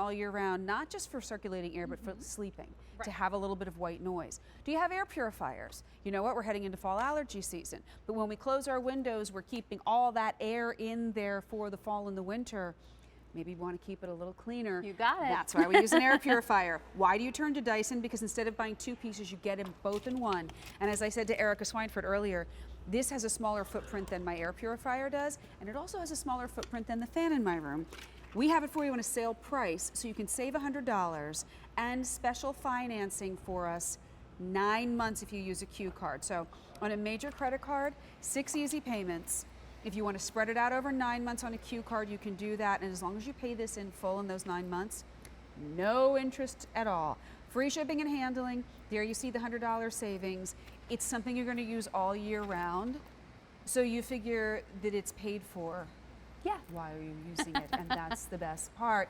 all year round, not just for circulating air, but for sleeping, to have a little bit of white noise. Do you have air purifiers? You know what, we're heading into fall allergy season, but when we close our windows, we're keeping all that air in there for the fall and the winter. Maybe you want to keep it a little cleaner. You got it. That's why we use an air purifier. Why do you turn to Dyson? Because instead of buying 2 pieces, you get them both in one. And as I said to Erica Swineford earlier, this has a smaller footprint than my air purifier does, and it also has a smaller footprint than the fan in my room. We have it for you on a sale price, so you can save $100 and special financing for us 9 months if you use a Q card. So on a major credit card, 6 easy payments. If you want to spread it out over 9 months on a Q card, you can do that. And as long as you pay this in full in those 9 months, no interest at all. Free shipping and handling. There you see the $100 savings. It's something you're going to use all year round. So you figure that it's paid for. Yeah. Why are you using it? And that's the best part.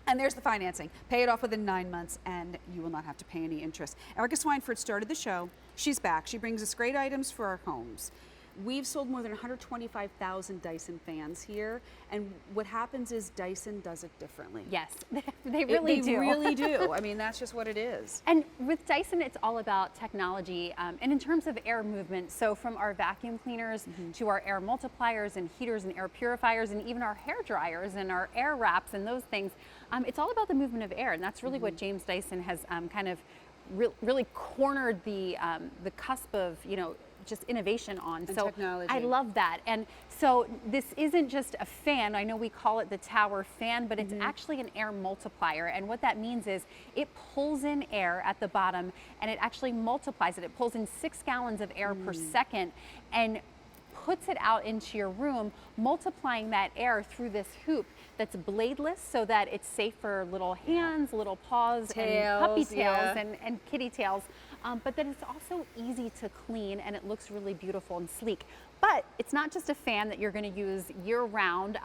And there's the financing. Pay it off within 9 months and you will not have to pay any interest. Erica Swineford started the show. She's back. She brings us great items for our homes. We've sold more than 125,000 Dyson fans here, and what happens is Dyson does it differently. Yes, they really do. They really do. I mean, that's just what it is. And with Dyson, it's all about technology, and in terms of air movement, so from our vacuum cleaners to our air multipliers and heaters and air purifiers and even our hair dryers and our air wraps and those things, it's all about the movement of air, and that's really what James Dyson has kind of really cornered the cusp of, you know, just innovation on. And so technology. I love that. And so this isn't just a fan. I know we call it the tower fan, but it's actually an air multiplier. And what that means is it pulls in air at the bottom and it actually multiplies it. It pulls in 6 gallons of air per second and puts it out into your room, multiplying that air through this hoop that's bladeless so that it's safe for little hands, little paws, and puppy tails and kitty tails. But then it's also easy to clean and it looks really beautiful and sleek. But it's not just a fan that you're going to use year round,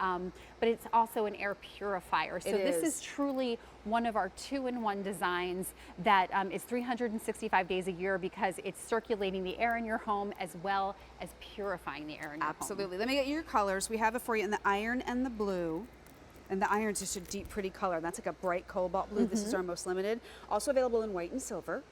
but it's also an air purifier. So this is truly one of our 2-in-1 designs that is 365 days a year because it's circulating the air in your home as well as purifying the air in your home. Absolutely. Let me get you your colors. We have it for you in the iron and the blue. And the iron's just a deep, pretty color. That's like a bright cobalt blue. This is our most limited. Also available in white and silver.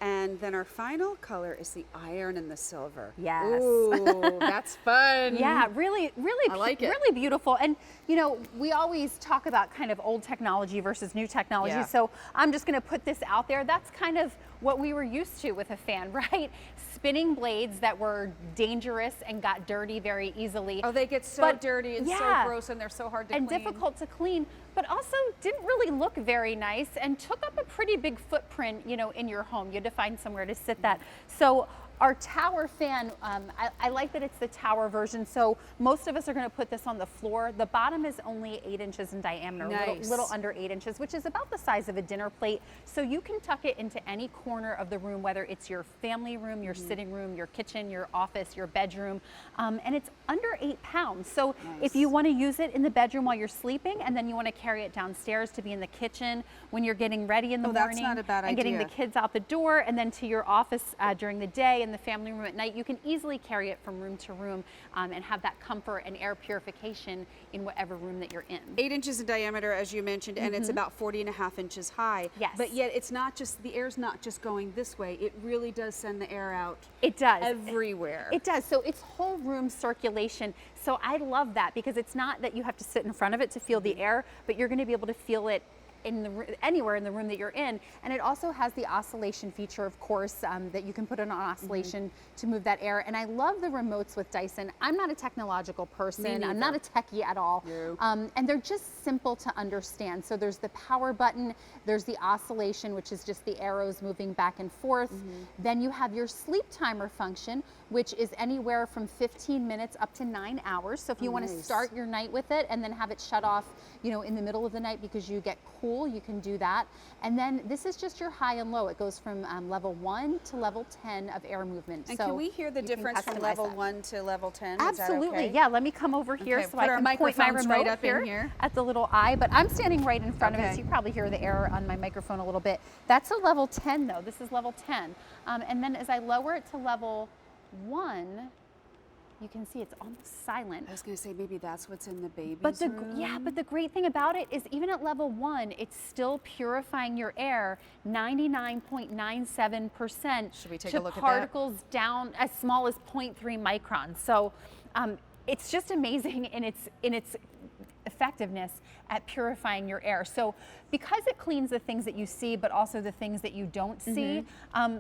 And then our final color is the iron and the silver. Yes. Ooh, that's fun. Yeah, really, I like it. Really beautiful. And you know, we always talk about kind of old technology versus new technology. Yeah. So I'm just going to put this out there. That's kind of what we were used to with a fan, right? Spinning blades that were dangerous and got dirty very easily. Oh, they get so dirty and so gross, and they're so hard to clean. And difficult to clean, but also didn't really look very nice and took up a pretty big footprint, you know, in your home. You had to find somewhere to sit that. So our tower fan, I like that it's the tower version. So most of us are going to put this on the floor. The bottom is only 8 inches in diameter, little under 8 inches, which is about the size of a dinner plate. So you can tuck it into any corner of the room, whether it's your family room, your sitting room, your kitchen, your office, your bedroom, and it's under 8 pounds. So if you want to use it in the bedroom while you're sleeping, and then you want to carry it downstairs to be in the kitchen when you're getting ready in the morning, that's not a bad and getting the kids out the door, and then to your office during the day, and the family room at night, you can easily carry it from room to room and have that comfort and air purification in whatever room that you're in. 8 inches in diameter, as you mentioned, and it's about 40.5 inches high. Yes. But yet it's not just, the air's not just going this way. It really does send the air out. It does. Everywhere. It does. So it's whole room circulation. So I love that because it's not that you have to sit in front of it to feel the air, but you're going to be able to feel it anywhere in the room that you're in. And it also has the oscillation feature, of course, that you can put it on oscillation to move that air. And I love the remotes with Dyson. I'm not a technological person. I'm not a techie at all. No. And they're just simple to understand. So there's the power button, there's the oscillation, which is just the arrows moving back and forth. Then you have your sleep timer function, which is anywhere from 15 minutes up to 9 hours. So if you want to start your night with it and then have it shut off, you know, in the middle of the night because you get cool, you can do that. And then this is just your high and low. It goes from level 1 to level 10 of air movement. And so can we hear the difference from level 1 to level 10? Absolutely. Is that okay? Yeah, let me come over here so I can point my remote right up here, in here at the little eye, but I'm standing right in front of it, so you probably hear the air on my microphone a little bit. That's a level 10 though. This is level 10. And then as I lower it to level 1, You can see it's almost silent. I was going to say maybe that's what's in the baby's But the room. yeah, but the great thing about it is even at level 1, it's still purifying your air 99.97%. Should we take to a look at that? particles down as small as 0.3 microns. So it's just amazing in its effectiveness at purifying your air. So because it cleans the things that you see, but also the things that you don't see,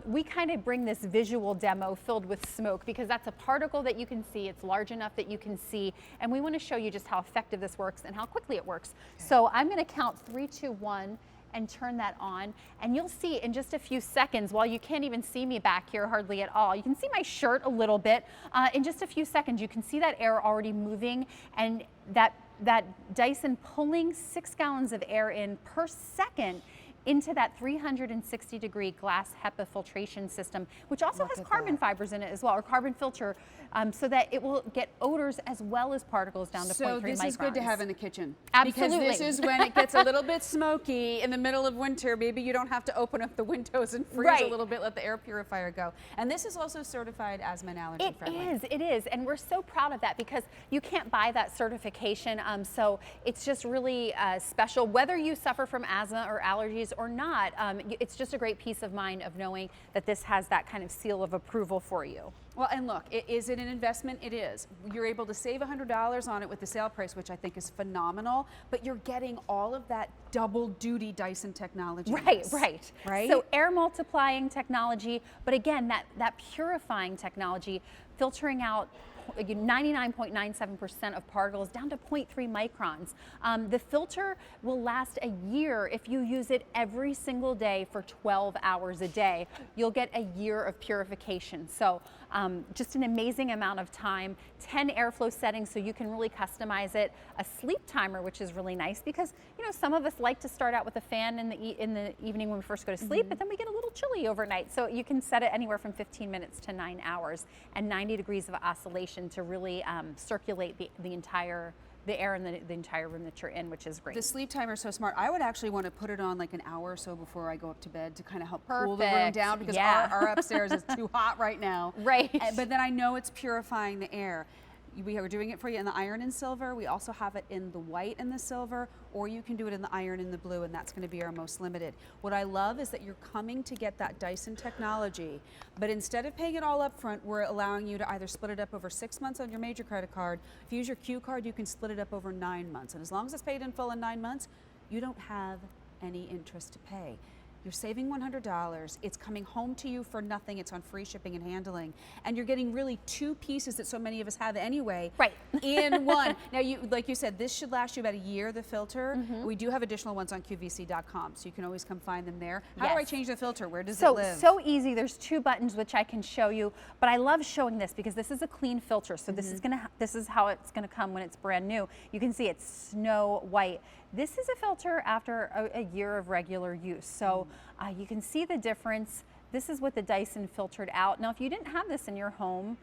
we kind of bring this visual demo filled with smoke because that's a particle that you can see. It's large enough that you can see. And we want to show you just how effective this works and how quickly it works. So I'm going to count 3, 2, 1 and turn that on. And you'll see in just a few seconds, while you can't even see me back here hardly at all, you can see my shirt a little bit. In just a few seconds, you can see that air already moving and that Dyson pulling 6 gallons of air in per second into that 360-degree glass HEPA filtration system, which also has carbon fibers in it as well, or carbon filter, so that it will get odors as well as particles down to 0.3 microns. So this is good to have in the kitchen. Absolutely. Because this is when it gets a little bit smoky in the middle of winter. Maybe you don't have to open up the windows and freeze a little bit, let the air purifier go. And this is also certified asthma and allergy friendly. It is, and we're so proud of that because you can't buy that certification, so it's just really special. Whether you suffer from asthma or allergies or not, it's just a great peace of mind of knowing that this has that kind of seal of approval for you. Well, and look, is it an investment? It is. You're able to save $100 on it with the sale price, which I think is phenomenal, but you're getting all of that double duty Dyson technology. Right. So air multiplying technology, but again, that purifying technology, filtering out 99.97% of particles down to 0.3 microns. The filter will last a year if you use it every single day for 12 hours a day. You'll get a year of purification. So just an amazing amount of time, 10 airflow settings so you can really customize it, a sleep timer, which is really nice because some of us like to start out with a fan in the evening when we first go to sleep, but then we get a little chilly overnight. So you can set it anywhere from 15 minutes to 9 hours and 90 degrees of oscillation to really circulate the air in the entire room that you're in, which is great. The sleep timer is so smart. I would actually want to put it on like an hour or so before I go up to bed to kind of help cool the room down because our upstairs is too hot right now. Right. But then I know it's purifying the air. We are doing it for you in the iron and silver. We also have it in the white and the silver, or you can do it in the iron and the blue, and that's going to be our most limited. What I love is that you're coming to get that Dyson technology, but instead of paying it all up front, we're allowing you to either split it up over 6 months on your major credit card. If you use your Q card, you can split it up over 9 months. And as long as it's paid in full in 9 months, you don't have any interest to pay. You're saving $100. It's coming home to you for nothing. It's on free shipping and handling. And you're getting really 2 pieces that so many of us have anyway in one. Now, like you said, this should last you about a year, the filter. We do have additional ones on QVC.com, so you can always come find them there. How do I change the filter? Where does it live? So easy. There's 2 buttons which I can show you, but I love showing this because this is a clean filter. So this is how it's gonna come when it's brand new. You can see it's snow white. This is a filter after a year of regular use. So you can see the difference. This is what the Dyson filtered out. Now, if you didn't have this in your home,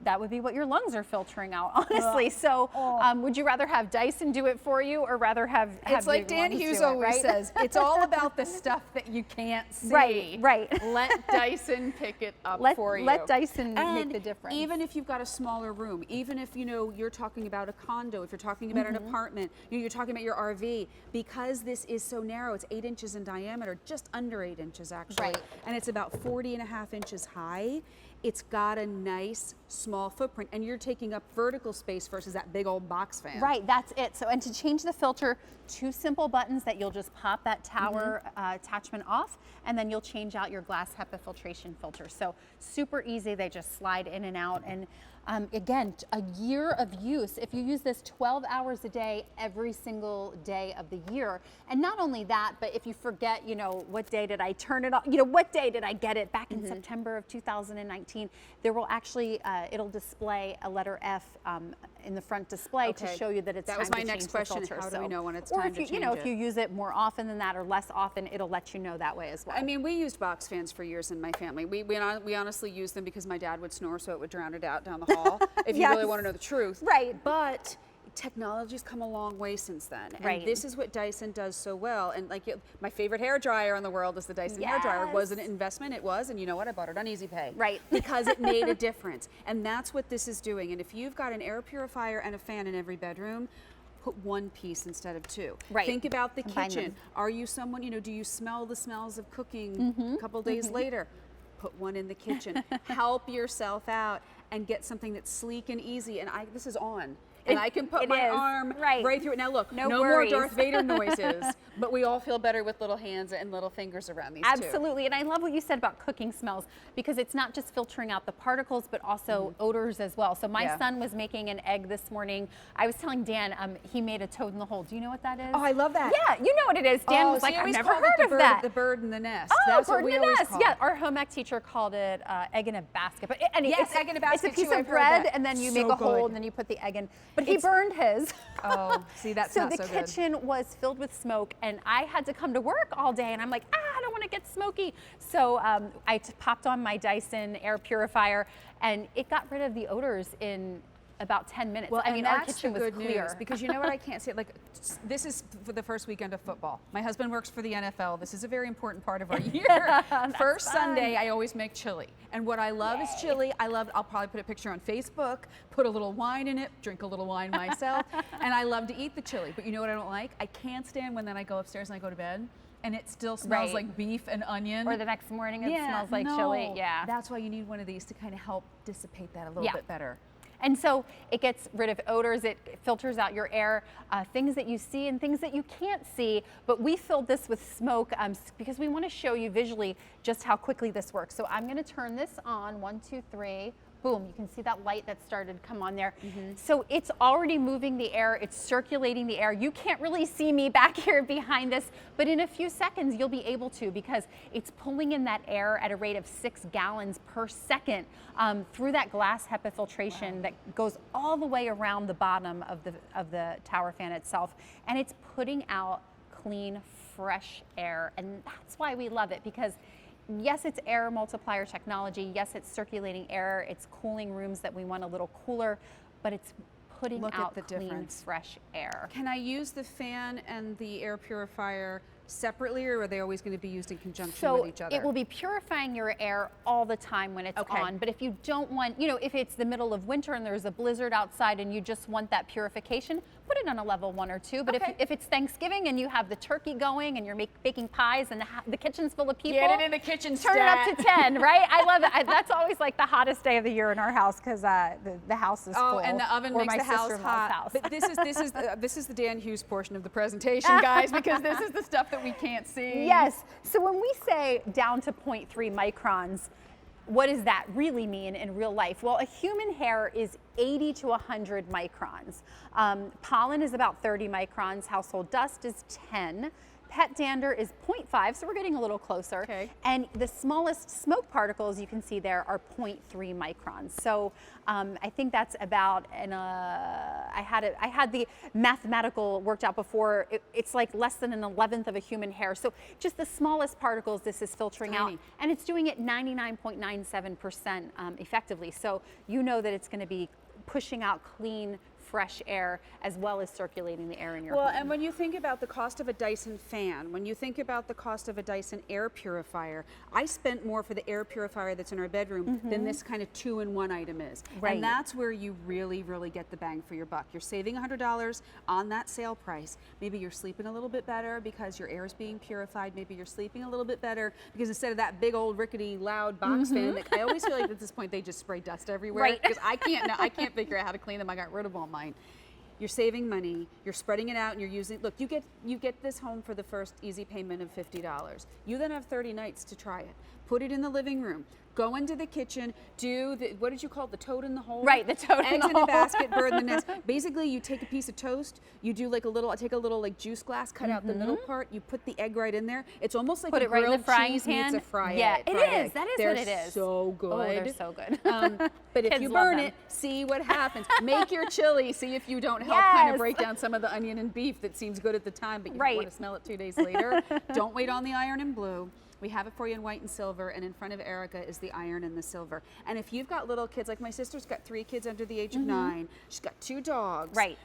that would be what your lungs are filtering out, honestly. So would you rather have Dyson do it for you or rather have It's like Dan Hughes always says, it's all about the stuff that you can't see. Right. Let Dyson pick it up for you. Let Dyson make the difference. Even if you've got a smaller room, even if you're talking about a condo, if you're talking about an apartment, you're talking about your RV, because this is so narrow, it's 8 inches in diameter, just under 8 inches actually, and it's about 40.5 inches high. It's got a nice small footprint, and you're taking up vertical space versus that big old box fan. Right, that's it. So, and to change the filter, 2 simple buttons that you'll just pop that tower attachment off, and then you'll change out your glass HEPA filtration filter. So super easy, they just slide in and out. And again, a year of use. If you use this 12 hours a day, every single day of the year. And not only that, but if you forget, what day did I turn it on? What day did I get it? Back in September of 2019, there will actually, it'll display a letter F in the front display to show you that it's time to change the filter. That was my next question. How do we know when it's time to change it? Or if you use it more often than that or less often, it'll let you know that way as well. I mean, we used box fans for years in my family. We honestly used them because my dad would snore, so it would drown it out down the hall. If you really want to know the truth. Right. But technology's come a long way since then. And Right. this is what Dyson does so well. And like my favorite hair dryer in the world is the Dyson hair dryer. Was it an investment? It was. And you know what? I bought it on Easy Pay. Right. Because it made a difference. And that's what this is doing. And if you've got an air purifier and a fan in every bedroom, put one piece instead of two. Right. Think about the Combine kitchen. them. Are you someone, you know, do you smell the smells of cooking a couple days later? Put one in the kitchen. Help yourself out and get something that's sleek and easy. And this is on. And I can put my arm right through it. Now look, no more Darth Vader noises, but we all feel better with little hands and little fingers around these Absolutely, and I love what you said about cooking smells, because it's not just filtering out the particles, but also odors as well. So my son was making an egg this morning. I was telling Dan, he made a toad in the hole. Do you know what that is? Oh, I love that. Yeah, you know what it is. Dan was like, I've never heard of that. The bird in the nest. Oh, That's bird what in we the always nest. call Yeah, it. our home ec teacher called it egg in a basket. But Yes, egg in a basket. It's a piece I've of heard bread, that. and then you So make a hole, good. and then you put the egg in. But he burned his. Oh, see, that's so not the so good. kitchen was filled with smoke, and I had to come to work all day, and I'm like, I don't want to get smoky. So I popped on my Dyson air purifier, and it got rid of the odors in about 10 minutes. Well, I mean, and our that's kitchen the was good clear. news, because you know what I can't say, like, this is for the first weekend of football. My husband works for the NFL. This is a very important part of our year. First Sunday, I always make chili. And what I love is chili. I'll probably put a picture on Facebook, put a little wine in it, drink a little wine myself, and I love to eat the chili. But you know what I don't like? I can't stand when then I go upstairs and I go to bed, and it still smells like beef and onion. Or the next morning it smells like chili. Yeah. That's why you need one of these to kind of help dissipate that a little bit better. And so it gets rid of odors, it filters out your air, things that you see and things that you can't see. But we filled this with smoke because we want to show you visually just how quickly this works. So I'm going to turn this on, 1, 2, 3. Boom, you can see that light that started to come on there. So it's already moving the air, it's circulating the air. You can't really see me back here behind this, but in a few seconds you'll be able to, because it's pulling in that air at a rate of 6 gallons per second through that glass HEPA filtration that goes all the way around the bottom of the tower fan itself. And it's putting out clean, fresh air. And that's why we love it, because yes, it's air multiplier technology. Yes, it's circulating air. It's cooling rooms that we want a little cooler, but it's putting out clean, fresh air. Can I use the fan and the air purifier separately, or are they always going to be used in conjunction with each other? It will be purifying your air all the time when it's on. But if you don't want, you know, if it's the middle of winter and there's a blizzard outside and you just want that purification, put it on a level 1 or 2. But if it's Thanksgiving and you have the turkey going and you're baking pies and the kitchen's full of people, get it in the kitchen, turn it up to 10, right? I love it. That's always like the hottest day of the year in our house, because the house is full. Oh, and the oven makes the house hot. But this is the Dan Hughes portion of the presentation, guys, because this is the stuff that we can't see. Yes. So when we say down to 0.3 microns, what does that really mean in real life? Well, a human hair is 80 to 100 microns. Pollen is about 30 microns. Household dust is 10. Pet dander is 0.5, so we're getting a little closer. Okay. And the smallest smoke particles you can see there are 0.3 microns. So I think that's about, I had the mathematical worked out before. It's like less than an 11th of a human hair. So just the smallest particles this is filtering out, and it's doing it 99.97% effectively. So you know that it's going to be pushing out clean, fresh air, as well as circulating the air in your home. Well, and when you think about the cost of a Dyson fan, when you think about the cost of a Dyson air purifier, I spent more for the air purifier that's in our bedroom than this kind of 2-in-1 item is. Right. And that's where you really, really get the bang for your buck. You're saving $100 on that sale price. Maybe you're sleeping a little bit better because your air is being purified. Maybe you're sleeping a little bit better because instead of that big old rickety loud box fan, that I always feel like at this point they just spray dust everywhere. Right. Because I can't figure out how to clean them. I got rid of all mine. You're saving money, you're spreading it out, and you're using, look, you get this home for the first easy payment of $50. You then have 30 nights to try it. Put it in the living room. Go into the kitchen, do the, what did you call it, the toad in the hole? Right, the toad in the hole. Eggs in a basket, bird in the nest. Basically, you take a piece of toast, you do like I take a little like juice glass, cut out the middle part, you put the egg right in there. It's almost like Put a it right in the grilled frying cheese pan. meets a fried Yeah, it fried is. egg. That is They're what it is. so good. Oh, they're so good. But if Kids you love burn them. it, see what happens. Make your chili, see if you don't help kind of Yes. break down some of the onion and beef that seems good at the time, but you Right. don't want to smell it 2 days later. Don't wait on the iron and blue. We have it for you in white and silver, and in front of Erica is the iron and the silver. And if you've got little kids, like my sister's got 3 kids under the age of 9, she's got 2 dogs. Right.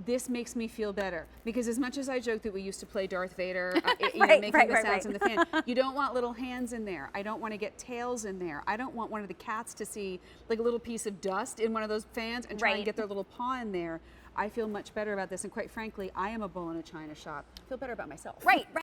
this makes me feel better, because as much as I joke that we used to play Darth Vader, Right, making the sounds in the fan, you don't want little hands in there. I don't want to get tails in there. I don't want one of the cats to see like a little piece of dust in one of those fans and try and get their little paw in there. I feel much better about this, and quite frankly, I am a bull in a china shop. I feel better about myself. Right.